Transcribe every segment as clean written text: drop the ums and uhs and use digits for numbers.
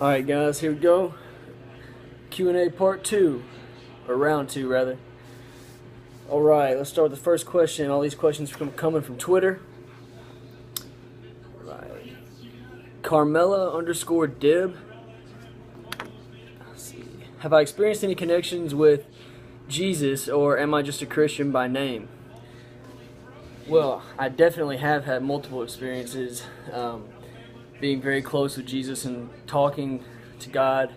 Alright guys, here we go. Q&A part 2, or round 2 rather. Alright, let's start with the first question. All these questions are coming from Twitter. Alright. Carmela_Dib. Let's see. Have I experienced any connections with Jesus, or am I just a Christian by name? Well, I definitely have had multiple experiences being very close with Jesus and talking to God,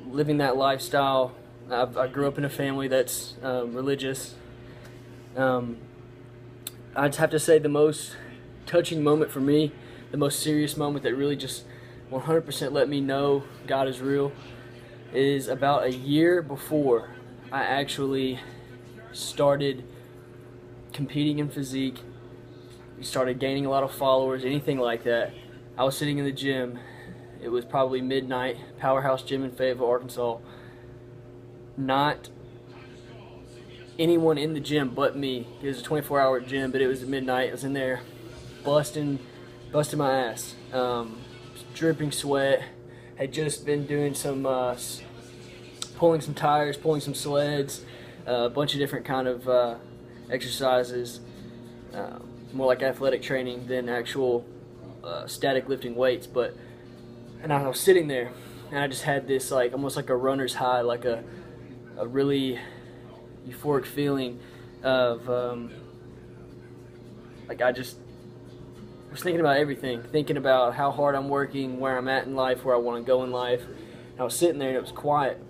living that lifestyle. I grew up in a family that's religious. I'd have to say the most touching moment for me, the most serious moment that really just 100% let me know God is real, is about a year before I actually started competing in physique, started gaining a lot of followers, anything like that. I was sitting in the gym. It was probably midnight, Powerhouse Gym in Fayetteville, Arkansas. Not anyone in the gym but me. It was a 24-hour gym, but it was at midnight. I was in there busting my ass, dripping sweat. Had just been doing some pulling some tires, pulling some sleds, a bunch of different kind of exercises, more like athletic training than actual static lifting weights. And I was sitting there, and I just had this like almost like a runner's high, like a really euphoric feeling of like I just was thinking about everything, thinking about how hard I'm working, where I'm at in life, where I want to go in life. And I was sitting there, and it was quiet.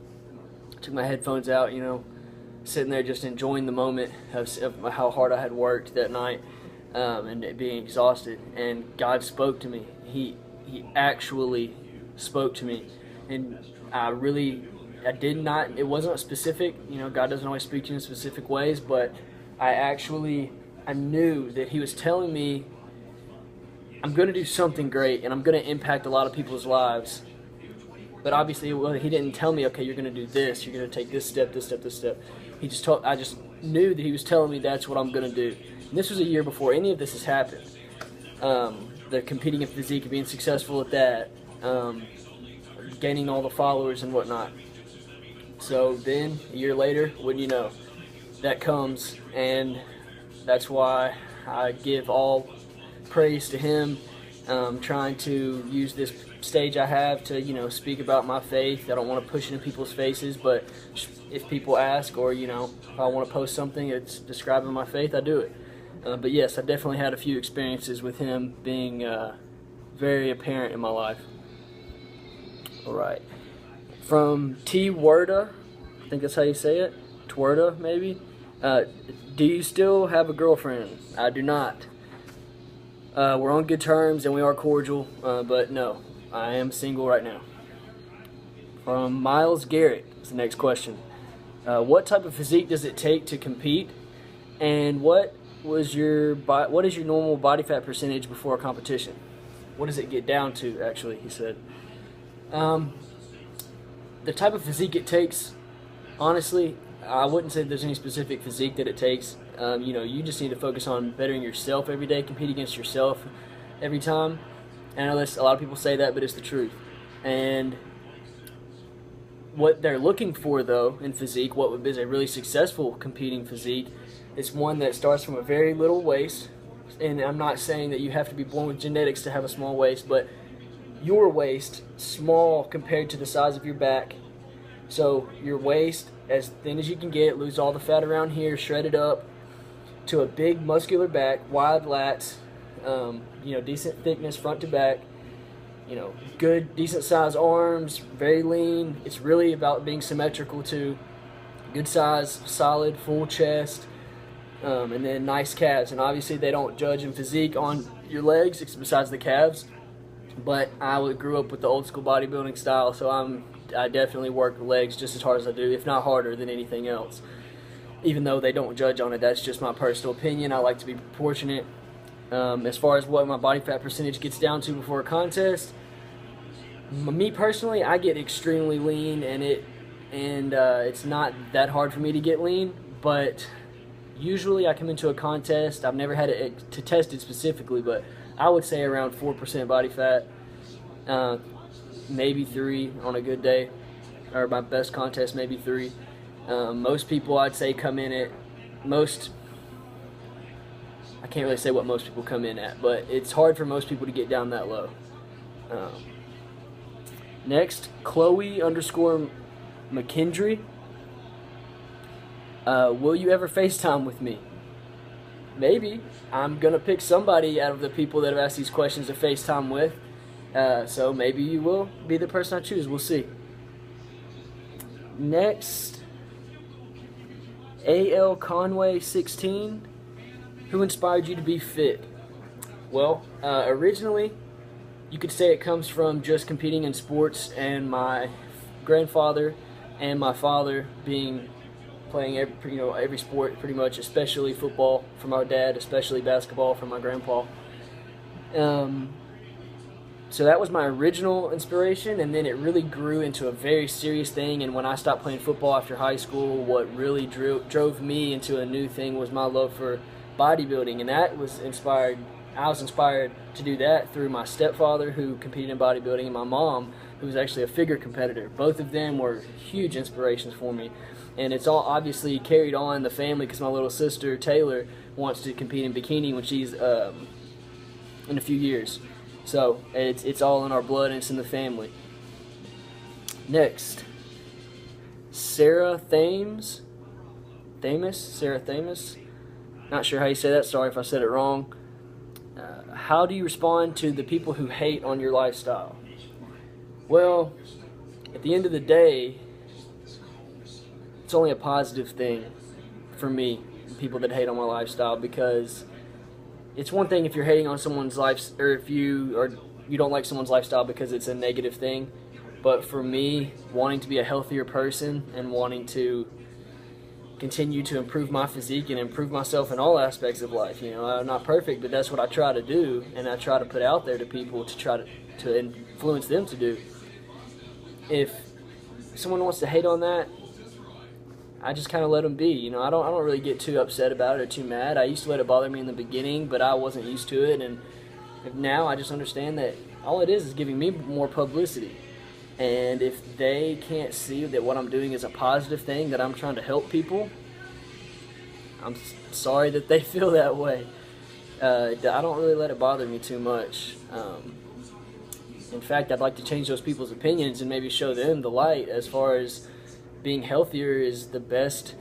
I took my headphones out, sitting there just enjoying the moment of how hard I had worked that night, and being exhausted. And God spoke to me. He actually spoke to me, and I did not, it wasn't specific, God doesn't always speak to you in specific ways, but I knew that He was telling me, I'm going to do something great, and I'm going to impact a lot of people's lives. But obviously, He didn't tell me, okay, you're going to do this, you're going to take this step, this step, this step. I just knew that He was telling me that's what I'm going to do. And this was a year before any of this has happened. The competing in physique, being successful at that, gaining all the followers and whatnot. So then, a year later, wouldn't you know, that comes, and that's why I give all praise to Him, trying to use this stage I have to, speak about my faith. I don't want to push it in people's faces, but if people ask, or, if I want to post something that's describing my faith, I do it. But yes, I definitely had a few experiences with Him being very apparent in my life. Alright. From T. Werda, I think that's how you say it, Twerda maybe. Do you still have a girlfriend? I do not. We're on good terms and we are cordial, but no, I am single right now. From Miles Garrett is the next question. What type of physique does it take to compete, and what is your normal body fat percentage before a competition? What does it get down to, actually, he said. The type of physique it takes, honestly, I wouldn't say there's any specific physique that it takes. You just need to focus on bettering yourself every day, compete against yourself every time. And I know a lot of people say that, but it's the truth. And what they're looking for, though, in physique, what is a really successful competing physique, is one that starts from a very little waist. And I'm not saying that you have to be born with genetics to have a small waist, but your waist, small compared to the size of your back. So your waist, as thin as you can get, lose all the fat around here, shred it up, to a big muscular back, wide lats, decent thickness front to back, good, decent size arms, very lean. It's really about being symmetrical too. Good size, solid, full chest, and then nice calves. And obviously they don't judge in physique on your legs, besides the calves. But I grew up with the old school bodybuilding style, so I definitely work the legs just as hard as I do, if not harder than anything else. Even though they don't judge on it, that's just my personal opinion. I like to be proportionate. As far as what my body fat percentage gets down to before a contest, me personally, I get extremely lean, and it's not that hard for me to get lean. But usually I come into a contest, I've never had it to test it specifically, but I would say around 4% body fat. maybe 3 on a good day, or my best contest, maybe 3. Most people, I'd say, come in at I can't really say what most people come in at, but it's hard for most people to get down that low. Next, Chloe_McKendry. Will you ever FaceTime with me? Maybe. I'm going to pick somebody out of the people that have asked these questions to FaceTime with. So maybe you will be the person I choose. We'll see. Next, AL Conway 16. Who inspired you to be fit? Well, originally, you could say it comes from just competing in sports and my grandfather and my father playing every sport pretty much, especially football from our dad, especially basketball from my grandpa. So that was my original inspiration, and then it really grew into a very serious thing. And when I stopped playing football after high school, what really drove me into a new thing was my love for bodybuilding, and that was inspired. I was inspired to do that through my stepfather, who competed in bodybuilding, and my mom, who was actually a figure competitor. Both of them were huge inspirations for me, and it's all obviously carried on in the family because my little sister Taylor wants to compete in bikini when she's in a few years. So it's all in our blood and it's in the family. Next, Sarah Thames. Not sure how you say that. Sorry if I said it wrong. How do you respond to the people who hate on your lifestyle? Well, at the end of the day, it's only a positive thing for me, people that hate on my lifestyle, because it's one thing if you're hating on someone's life, or if you don't like someone's lifestyle because it's a negative thing. But for me, wanting to be a healthier person and wanting to continue to improve my physique and improve myself in all aspects of life. I'm not perfect, but that's what I try to do, and I try to put out there to people to try to influence them to do. If someone wants to hate on that, I just kind of let them be. I don't really get too upset about it or too mad. I used to let it bother me in the beginning, but I wasn't used to it, and now I just understand that all it is giving me more publicity. And if they can't see that what I'm doing is a positive thing, that I'm trying to help people, I'm sorry that they feel that way. I don't really let it bother me too much. In fact, I'd like to change those people's opinions and maybe show them the light as far as being healthier is the best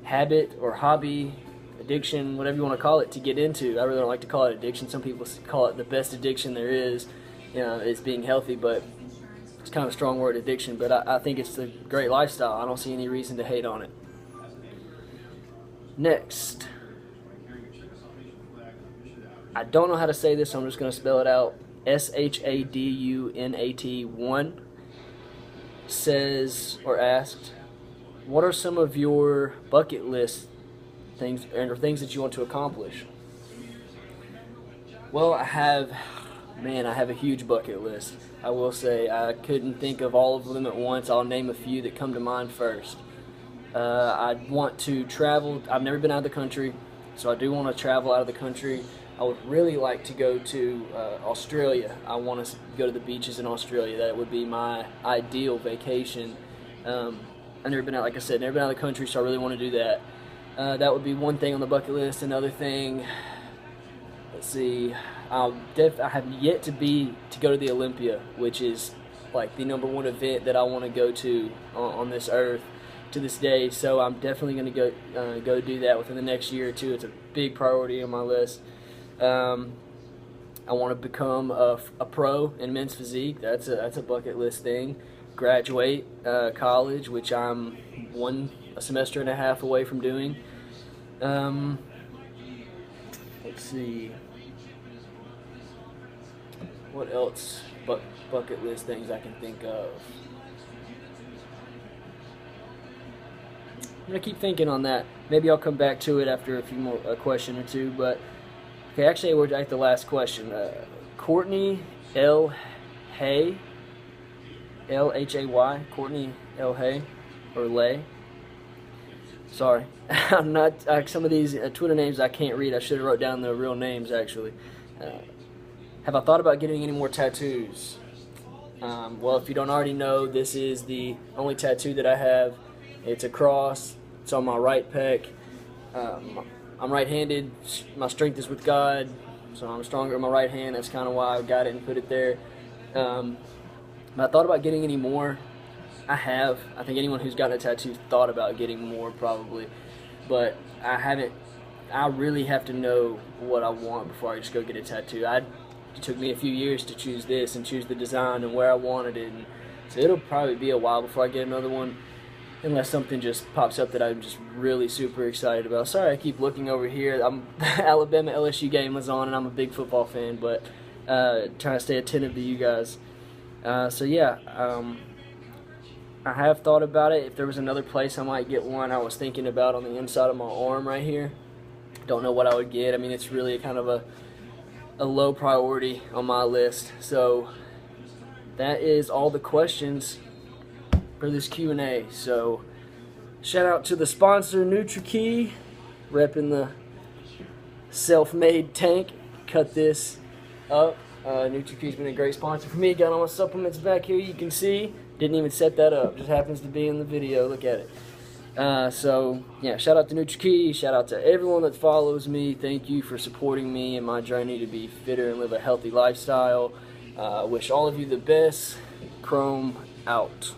habit or hobby, addiction, whatever you want to call it, to get into. I really don't like to call it addiction. Some people call it the best addiction there is. It's being healthy, but it's kind of a strong word, addiction, but I think it's a great lifestyle. I don't see any reason to hate on it. Next. I don't know how to say this, so I'm just going to spell it out. SHADUNAT 1 says, or asked, what are some of your bucket list things, or things that you want to accomplish? Well, I have a huge bucket list. I will say I couldn't think of all of them at once. I'll name a few that come to mind first. I want to travel. I've never been out of the country, so I do want to travel out of the country. I would really like to go to Australia. I want to go to the beaches in Australia. That would be my ideal vacation. I've never been out, like I said, never been out of the country, so I really want to do that. That would be one thing on the bucket list. Another thing, let's see, I have yet to go to the Olympia, which is like the #1 event that I want to go to on this earth to this day. So I'm definitely going to go do that within the next year or two. It's a big priority on my list. I want to become a pro in men's physique. That's a bucket list thing. Graduate college, which I'm a semester and a half away from doing. Let's see. What else bucket list things I can think of? I'm going to keep thinking on that. Maybe I'll come back to it after a question or two. But okay, actually we're at the last question. Courtney L. Hay, L-H-A-Y, Courtney L. Hay, or Lay. Sorry, I'm not, some of these Twitter names I can't read. I should have wrote down the real names actually. Have I thought about getting any more tattoos? Well, if you don't already know, this is the only tattoo that I have. It's a cross. It's on my right pec. I'm right-handed. My strength is with God, so I'm stronger in my right hand. That's kind of why I got it and put it there. But I thought about getting any more. I have. I think anyone who's gotten a tattoo thought about getting more probably, but I haven't. I really have to know what I want before I just go get a tattoo. It took me a few years to choose this and choose the design and where I wanted it, and so it'll probably be a while before I get another one, unless something just pops up that I'm just really super excited about. Sorry, I keep looking over here. The Alabama LSU game was on, and I'm a big football fan, but trying to stay attentive to you guys. So yeah, I have thought about it. If there was another place I might get one. I was thinking about on the inside of my arm right here. Don't know what I would get. I mean, it's really kind of a low priority on my list. So that is all the questions for this Q&A. So shout out to the sponsor, NutriKey, repping the self-made tank. Cut this up. NutriKey's been a great sponsor for me. Got all my supplements back here, you can see. Didn't even set that up. Just happens to be in the video. Look at it. So yeah, shout out to NutriKey. Shout out to everyone that follows me. Thank you for supporting me in my journey to be fitter and live a healthy lifestyle. Wish all of you the best. Chrome out.